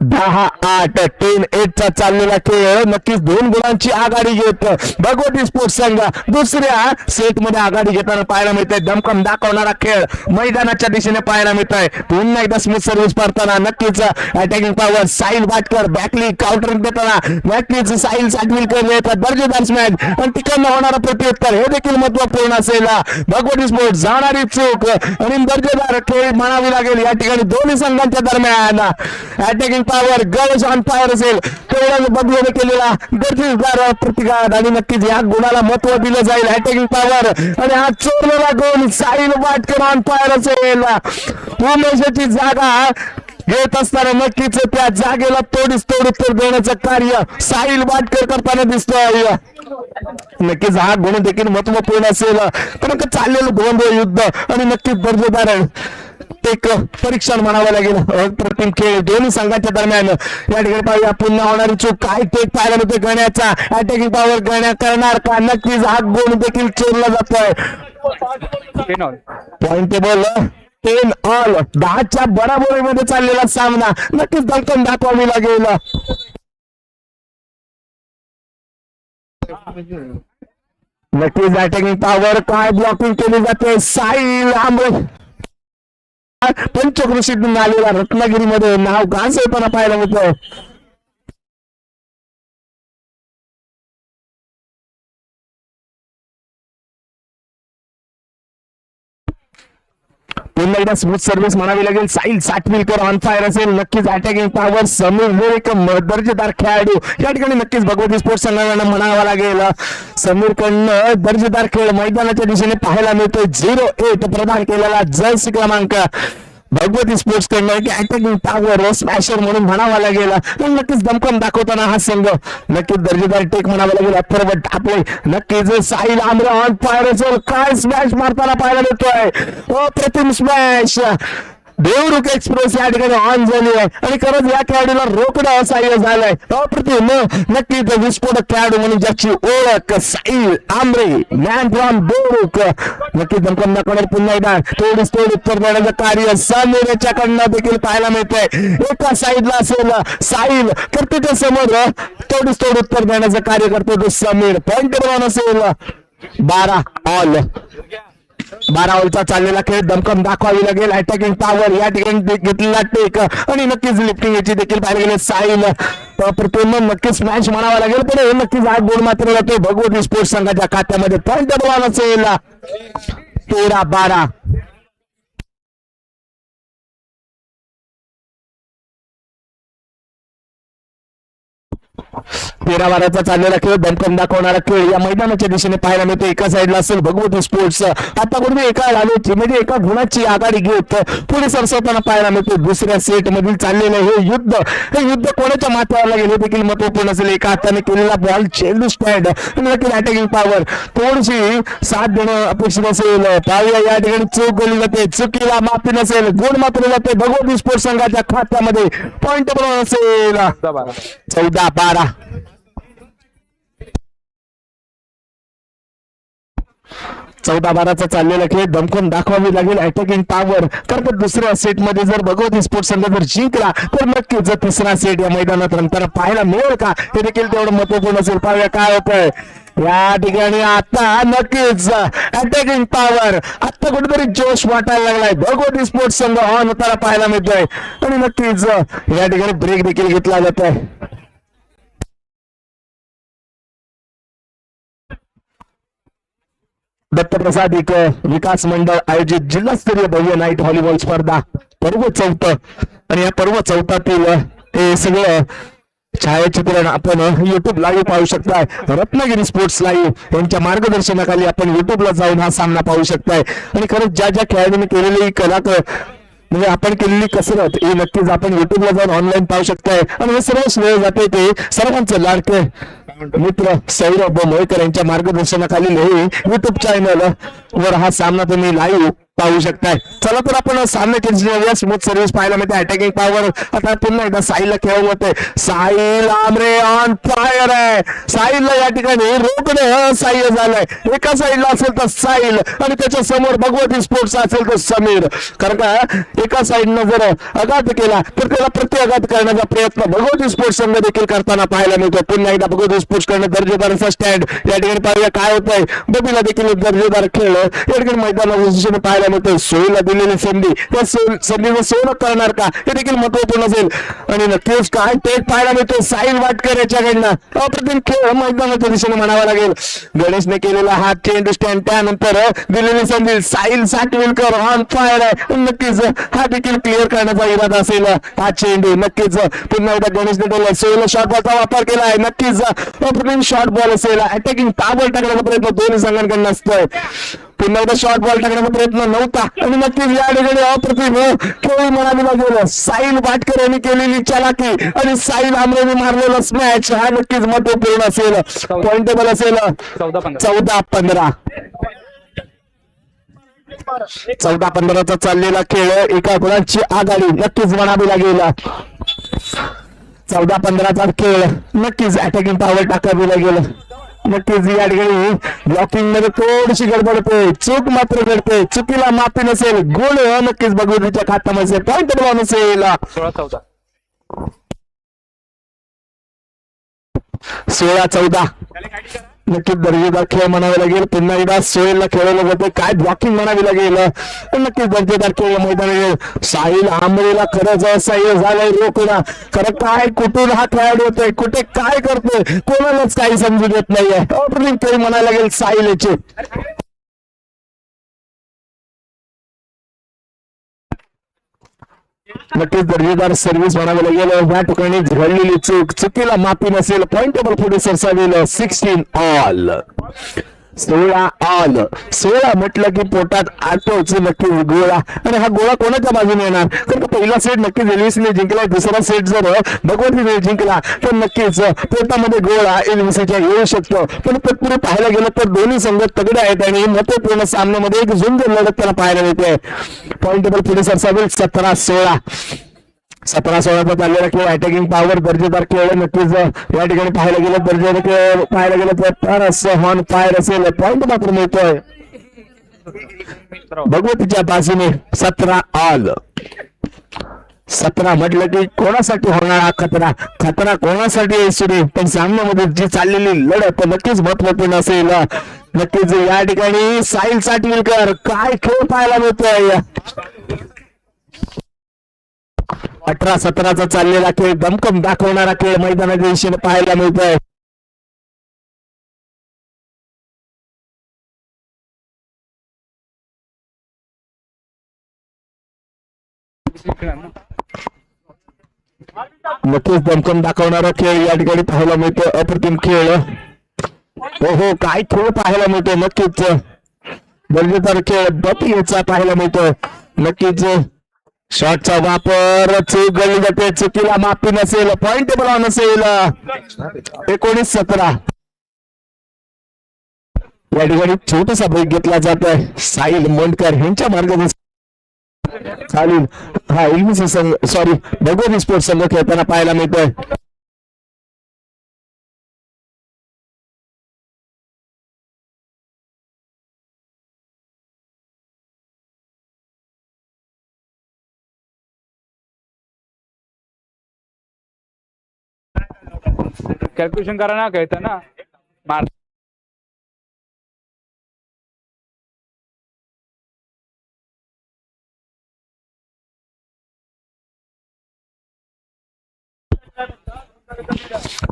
10-8 10-8 चा चाललेला खेळ. नक्कीच 2 गुणांची आघाडी घेत भगवती स्पोर्ट्स संघ दुसऱ्या सेट मध्ये आघाडी घेताना पाहायला मिळतंय. दमखम दाखवणारा खेळ मैदानाच्या दिशेने पाहायला मिळत आहे. पुन्हा एकदा स्मिथ सर्व्हिस करताना नक्कीच attacking power Sahil Watkar बॅकली counter देताना नक्कीच साहिल साठविलकर येतात दर्जेदार स्मॅच आणि तिकडनं होणारा प्रत्युत्तर हे देखील महत्वपूर्ण असेल. भगवती स्पोर्ट्स जाणारी चूक आणि दर्जेदार खेळ म्हणावी लागेल या ठिकाणी दोन्ही संघांच्या दरम्यान. Attacking power girls on fire असेल तेवढ्या बदलून केलेला दर्जेदार प्रतिकार आणि नक्कीच या गुणाला महत्व दिलं जाईल. अटॅकिंग पॉवर आणि हा चोरलेला गोल साहिल वाटकर ऑन फायर असेल. उमेशाची जागा घेत असताना नक्कीच त्या जागेला तोड उत्तर देण्याचं कार्य साहिल वाटकर करताना दिसतोय. नक्कीच हा गुण देखील महत्वपूर्ण असेल कारण चाललेलं द्वंद्व युद्ध आणि नक्कीच दर्जेदार एक परीक्षण म्हणावं लागेल. प्रतिम खेळ दोन्ही संघांच्या दरम्यान या ठिकाणी पाहूया पुन्हा होणारी चूक काय टेक पाहायला मिळते गण्याचा. अटॅकिंग पॉवर गण्या करणार का? नक्कीच हा गुण देखील चोरला जातोय. पॉइंट टेबल 10 ऑल 10च्या बराबरीमध्ये चाललेला सामना. नक्कीच दमखम दाखवावी लागेल. नक्कीच अटॅकिंग पॉवर काय ब्लॉकिंग केली जाते. साहिल आंबे पंचकृषीतून आलेला रत्नागिरीमध्ये नाव गाजवताना पाहायला मिळतं. पुन्हा एकदा स्मूथ सर्व्हिस म्हणावी लागेल. साहिल साठविलकर ऑन फायर असेल. नक्कीच अटॅकिंग पॉवर समीर एक दर्जेदार खेळाडू या ठिकाणी नक्कीच भगवती स्पोर्ट्स संघाला म्हणावा लागेल. समीर कडनं दर्जेदार खेळ मैदानाच्या दिशेने पाहायला मिळतोय. 0-8 प्रदान केलेला जर्सी क्रमांक भगवती स्पोर्ट्स कडनं अटॅकिंग पॉवर स्मॅशर म्हणून म्हणावा लागेल. नक्कीच दमखम दाखवताना हा संघ नक्कीच दर्जेदार टेक म्हणावा लागेल. अथर्व टापले नक्कीच साहिल आमरे ऑन फायर असेल. काय स्मॅश मारताना पाहायला मिळतोय. अप्रतिम स्मॅश. देवरुख एक्सप्रेस या ठिकाणी ऑन झाली आहे आणि खरंच या खेळाडूला रोकडं असहाय्य झालंय. अप्रतिम नक्कीच विस्फोटक खेळाडू म्हणून ज्याची ओळख साहिल आमरे मॅन फ्रॉम देवरुख. नक्कीच दमखम दाखवणार पुन्हा एकदा तोड उत्तर देण्याचं कार्य समीर याच्याकडनं देखील पाहायला मिळतंय. एका साईडला असेल साहिल तर त्याच्या समोर तोड उत्तर देण्याचं कार्य करतो तो समीर. पॉइंट बनवून असेल 12 ऑल 12 ऑलचा चाललेला खेळ. दमखम दाखवावी लागेल. अटॅकिंग पॉवर या ठिकाणी घेतलेला टेक आणि नक्कीच लिफ्टिंग याची देखील पाहायला गेले. साहिल प्रथम नक्कीच स्मॅश म्हणावा लागेल पण हे नक्कीच आज गोल मात्र जातो भगवती स्पोर्ट्स संघाच्या खात्यामध्ये. पॉइंट बनवून असेल 13-12. 13-12चा चाललेला खेळ. दमखम दाखवणारा खेळ या मैदानाच्या दिशेने पाहायला मिळतो. एका साईडला असेल भगवती स्पोर्ट्स आता कुठे एका लालूची म्हणजे एका गुणाची आघाडी घेत पुढे सरसवताना पाहायला मिळतो. दुसऱ्या सेट मधील चाललेलं हे युद्ध कोणाच्या माथ्यावर लागेल हे देखील महत्वपूर्ण असेल. एका हाताने केलेला बॉल चेंडू स्टँड नक्कीच अटॅकिंग पॉवर थोडीशी साथ देणं अपेक्षित असेल. पाहूया या ठिकाणी चूक केली जाते. चुकीला माफी नसेल. गुण मात्र जाते भगवती स्पोर्ट्स संघाच्या खात्यामध्ये. पॉइंट बनवून असेल 14-12. 14-12चा चाललेला खेळ. दमखम दाखवावी लागेल. अटॅकिंग पॉवर करत दुसऱ्या सेट मध्ये जर भगवती स्पोर्ट्स संघ जर जिंकला तर नक्कीच तिसरा सेट या मैदानात नंतर पाहायला मिळेल का हे देखील तेवढं महत्वपूर्ण असेल. पाहूया काय होतंय या ठिकाणी. आता नक्कीच अटॅकिंग पॉवर आता कुठेतरी जोश वाटायला लागलाय. भगवती स्पोर्ट्स संघ ऑन होताना पाहायला मिळतोय आणि नक्कीच या ठिकाणी ब्रेक देखील घेतला जात आहे. दत्तप्रसाद विकास मंडळ आयोजित जिल्हास्तरीय भव्य नाईट व्हॉलीबॉल स्पर्धा पर्व 4 आणि या पर्व 4तील हे सगळं छायाचित्रण आपण युट्यूब लाईव्ह पाहू शकताय. रत्नागिरी स्पोर्ट्स लाईव्ह यांच्या मार्गदर्शनाखाली आपण युट्यूबला जाऊन हा सामना पाहू शकताय. आणि खरंच ज्या खेळाडूंनी केलेली म्हणजे आपण केलेली कसरत ही नक्कीच आपण युट्यूबला जाऊन ऑनलाईन पाहू शकताय. आणि हे सर्व श्रेय जाते ते सर्वांचं लाडकं मित्र सौरभ मोयकर यांच्या मार्गदर्शनाखाली हे युट्यूब चॅनल वर हा सामना तुम्ही लाईव्ह पाहू शकताय. चला तर आपण सामन्याची स्मूथ सर्व्हिस पाहायला मिळते. अटॅकिंग पॉवर आता पुन्हा एकदा साहिलला खेळवलं होते. साहिल आमरे ऑन फायर आहे. साहिलला या ठिकाणी रोखणं सहाय्य झालंय. एका साईडला असेल तर साहिल आणि त्याच्या समोर भगवती स्पोर्ट्स असेल तर समीर. कारण का एका साईडनं जर आघात केला तर त्याला प्रत्याघात करण्याचा प्रयत्न भगवती स्पोर्ट्स संघ देखील करताना पाहायला मिळतो. पुन्हा एकदा भगवती स्पोर्ट्स कडनं दर्जेदार असा स्टँड या ठिकाणी पाहूया काय होतंय. बबीला देखील दर्जेदार खेळ या ठिकाणी मैदानावर पाहायला मिळतोय. सोयीला दिलेली संधी त्या संधीचं सोनं करणार का हे देखील महत्वपूर्ण असेल. आणि नक्कीच काय टेक पाहायला मिळतो साहिल वाटकर याच्याकडनं. अप्रतिम खेळ मैदानाच्या दिशेने म्हणावा लागेल. गणेशने केलेला हा चेंडू स्टँड त्यानंतर दिलेली संधी साहिल साटविलकर ऑन फायर आहे. नक्कीच हा देखील क्लिअर करण्याचा इरादा असेल. हा चेंडू नक्कीच पुन्हा एकदा गणेशने दिला. सोयीला शॉर्ट बॉलचा वापर केला आहे. नक्कीच अप्रतिम शॉर्ट बॉल असेल. अटॅकिंग ताबड टाकण्याचा प्रयत्न दोन्ही संघांकडून असतोय. पुन्हा एकदा शॉर्ट बॉल टाकण्याचा प्रयत्न नव्हता आणि नक्कीच या ठिकाणी अप्रतिम खेळी म्हणावी लागेल. साहिल वाटकर यांनी केलेली चालाकी आणि साहिल आमरेने मारलेला स्मॅच हा नक्कीच महत्वपूर्ण असेल. पॉइंटेबल असेल. 14-15 14-15चा चाललेला खेळ. एका गुणांची आघाडी नक्कीच म्हणावी लागेल. 14-15चा खेळ. नक्कीच अटॅकिंग पॉवर टाकावी लागेल. नक्कीच या ठिकाणी ब्लॉकिंग मध्ये थोडीशी गडबड होते. चूक मात्र घडते. चुकीला माफी नसेल. गोल नक्कीच भगवतीच्या खात्यामध्ये पॉइंट नसेल. 16-14 नक्कीच दर्जेदार खेळ म्हणावे लागेल. पुन्हा एकदा सोहेलला खेळवलं जाते. काय ब्लॉकिंग म्हणावी लागेल. नक्कीच दर्जेदार खेळ मैदान. साहिल आंबरेला खरंच सहाय्य झालंय. रोखला खरं काय कुठून हा खेळाडू होतोय कुठे काय करतोय कोणालाच काही समजून येत नाहीये. अप्रतिम खेळ म्हणायला लागेल साहिल याचे. नक्कीच दर्जेदार सर्व्हिस म्हणावी लागेल. या ठिकाणी घडलेली चुकीला माफी नसेल. पॉइंटेबल पुढे सरसावेल. 16 ऑल. 16 ऑल. 16 म्हटलं की पोटात आटोच नक्कीच गोळा. आणि हा गोळा कोणाच्या बाजूने येणार. कारण पहिला सेट नक्कीच एलव्हीसीने जिंकला. दुसरा सेट जर भगवतीने जिंकला तर नक्कीच पोटामध्ये गोळा एलव्हीसीच्या येऊ शकतो. पण तत्पूर्वी पाहायला गेलं तर दोन्ही संघ तगडे आहेत आणि महत्वपूर्ण सामन्यामध्ये एक झुंज लढत त्याला पाहायला मिळते. पॉइंटेबल पुढे सरसावेल. 17-16 17-16चा चाललेला खेळ. अटॅकिंग पॉवर दर्जेदार खेळ. नक्कीच या ठिकाणी पाहायला गेलं दर्जेदार खेळ पाहायला गेलं तर फारच ऑन फायर असेल. पॉइंट मात्र मिळतोय भगवतीच्या बाजूने. 17 ऑल. 17 म्हटलं की कोणासाठी होणार हा खतरा. खतरा कोणासाठी आहे पण सामन्यामध्ये जी चाललेली लढत नक्कीच महत्वपूर्ण असेल. नक्कीच या ठिकाणी साहिल साटविलकर काय खेळ पाहायला मिळतोय. 18-17चा चाललेला खेळ. दमकम दाखवणारा खेळ मैदानाच्या दिशेने पाहायला मिळतोय. नक्कीच दमकम दाखवणारा खेळ या ठिकाणी पाहायला मिळतो. अप्रतिम खेळ. हो काय खेळ पाहायला मिळतो. नक्कीच दर्जेदार खेळ बपी याचा पाहायला मिळतो. नक्कीच शॉटचा वापर चूक गळली जाते. चुकीला माफी नसेल. पॉइंटेबल नसेल. 19-17 या ठिकाणी छोटासा ब्रेक घेतला जात आहे. साहिल मोंडकर यांच्या मार्गदर्शन चालेल हा एलव्हीसी संघ सॉरी भगवती स्पोर्ट्स संघ खेळताना पाहायला मिळतोय. कॅल्क्युलेशन करा ना खेळताना मार.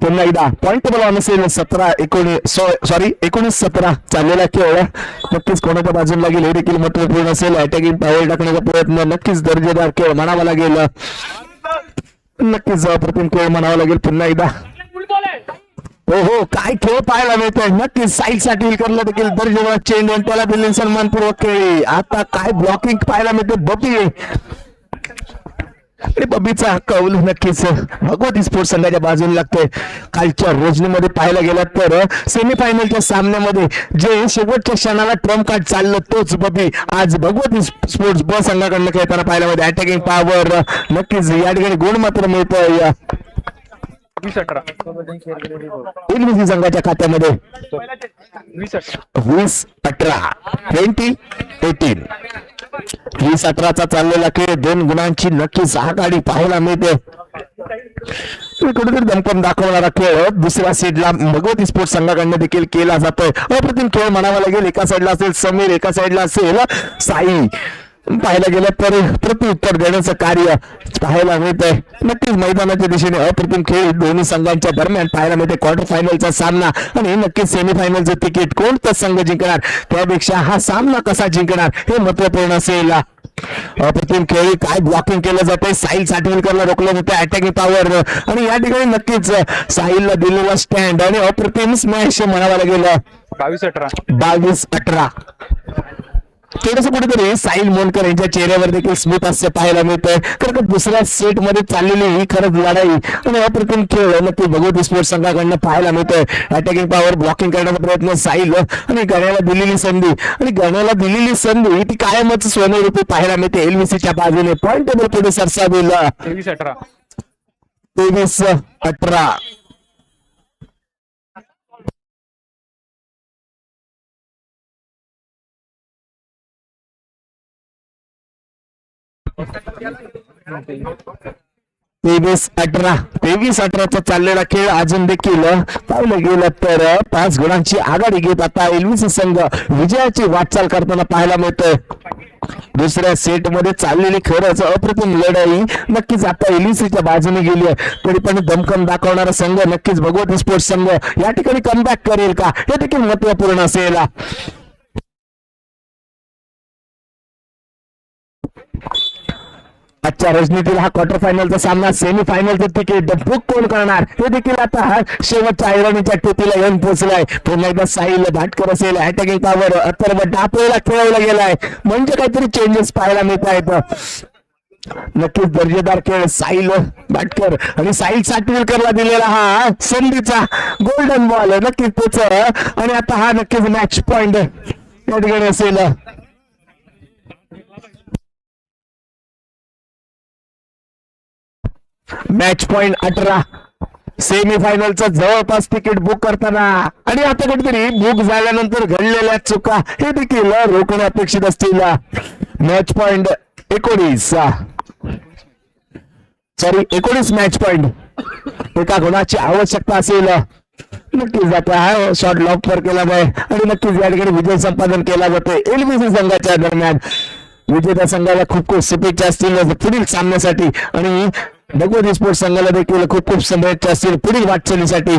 पुन्हा एकदा पॉइंटेबल नसेल. 19-17 चाललेला खेळ. नक्कीच कोणाच्या बाजूला लागेल हे देखील महत्वपूर्ण असेल. अटॅकिंग पॉवर टाकण्याचा प्रयत्न नक्कीच दर्जेदार खेळ म्हणावा लागेल. नक्कीच अप्रतिम खेळ म्हणावा लागेल. पुन्हा एकदा हो काय खेळ पाहायला मिळतोय. नक्कीच साहिल साटविलकरला देखील दर्जेदार चेंडू आणि त्याला दिलेली सन्मानपूर्वक खेळी. आता काय ब्लॉकिंग पाहायला मिळते. बपी आणि बबीचा कौल नक्कीच भगवती स्पोर्ट्स संघाच्या बाजूने लागतोय. कालच्या रोजनीमध्ये पाहायला गेलं तर सेमीफायनलच्या सामन्यामध्ये जे शेवटच्या क्षणाला ट्रम्प कार्ड चाललं तोच बबी आज भगवती स्पोर्ट्स ब संघाकडनं खेळताना पाहायला मध्ये अटॅकिंग पॉवर नक्कीच या ठिकाणी गुण मात्र मिळतोय 20-18 एलबीसी संघाच्या खात्यामध्ये 20-18 20-18 20-18चा चाललेला खेळ 2 गुणांची नक्कीच आघाडी पाहायला मिळते. कुठेतरी दमकम दाखवणारा खेळ दुसऱ्या सेटला भगवती स्पोर्ट्स संघाकडनं देखील केला जातोय. अप्रतिम खेळ म्हणावा लागेल. एका साईडला असेल समीर, एका साईडला असेल साई. पाहायला गेलं तर प्रत्युत्तर देण्याचं कार्य पाहायला मिळतंय. नक्कीच मैदानाच्या दिशेने अप्रतिम खेळ दोन्ही संघांच्या दरम्यान पाहायला मिळते. क्वार्टर फायनलचा सामना आणि नक्कीच सेमीफायनलचं तिकीट कोणता संघ जिंकणार त्यापेक्षा हा सामना कसा जिंकणार हे महत्वपूर्ण असेल. अप्रतिम खेळी काय ब्लॉकिंग केलं जातंय. साहिल साठवणकरला रोखलं जातं अटॅकिंग पॉवर आणि या ठिकाणी नक्कीच साहिलला दिलेला स्टँड आणि अप्रतिम स्मॅश म्हणावा लागेल 22-18 थोडस कुठेतरी साहिल मोनकर यांच्या चेहऱ्यावर देखील स्मित हास्य पाहायला मिळतंय. कारण दुसऱ्या सेट मध्ये चाललेली ही खरंच लढाई आणि अप्रतिम खेळ नक्की भगवती स्पोर्ट्स संघाकडनं पाहायला मिळतोय. अटॅकिंग पॉवर ब्लॉकिंग करण्याचा प्रयत्न साहिल आणि गण्याला दिलेली संधी आणि गण्याला दिलेली संधी ती कायमच सोनेरूपी पाहायला मिळते. एलबीसीच्या बाजूने पॉईंट टेबल पुढे सरसावेल 23-18 23-18चा चाललेला खेळ अजून देखील पाहिलं गेलं तर 5 गुणांची आघाडी घेत आता एलबीसी संघ विजयाची वाटचाल करताना पाहायला मिळतोय. दुसऱ्या सेट मध्ये चाललेली खरंच अप्रतिम लढाई नक्कीच आता एलबीसीच्या बाजूने गेली आहे. तरी पण दमकम दाखवणारा संघ नक्कीच भगवती स्पोर्ट्स संघ या ठिकाणी कमबॅक करेल का हे देखील महत्वपूर्ण असेल. आजच्या रणनीतील हा क्वार्टर फायनलचा सामना सेमीफायनलचं तिकीट बुक कोण करणार हे देखील आता हा शेवटच्या ऐरणीच्या टोपीला येऊन पोहोचलाय. पुन्हा एकदा साहिल भाटकर असेल अटॅकिंग पॉवर अथर्व डापोला खेळवला गेलाय म्हणजे काहीतरी चेंजेस पाहायला मिळत आहेत. नक्कीच दर्जेदार खेळ साहिल भाटकर आणि साहिल साटविलकरला दिलेला हा संधीचा गोल्डन बॉल नक्कीच त्याच आणि आता हा नक्कीच मॅच पॉइंट या ठिकाणी असेल. मॅच पॉइंट 18 सेमीफायनलचं जवळपास तिकीट बुक करताना आणि आता कुठेतरी बुक झाल्यानंतर घडलेल्या चुका हे देखील रोखणे अपेक्षित असतील. मॅच पॉइंट 19 मॅच पॉइंट एका गुणाची आवश्यकता असेल. नक्कीच आता हा शॉट लॉक वर केला जाय आणि नक्कीच या ठिकाणी विजय संपादन केला जातोय. एलबीसी संघाच्या दरम्यान विजेत्या संघाला खूप खूप शुभेच्छा असतील पुढील सामन्यासाठी आणि भगवती स्पोर्ट्स संघाला देखील खूप खूप शुभेच्छा असतील पुढील वाटचालीसाठी.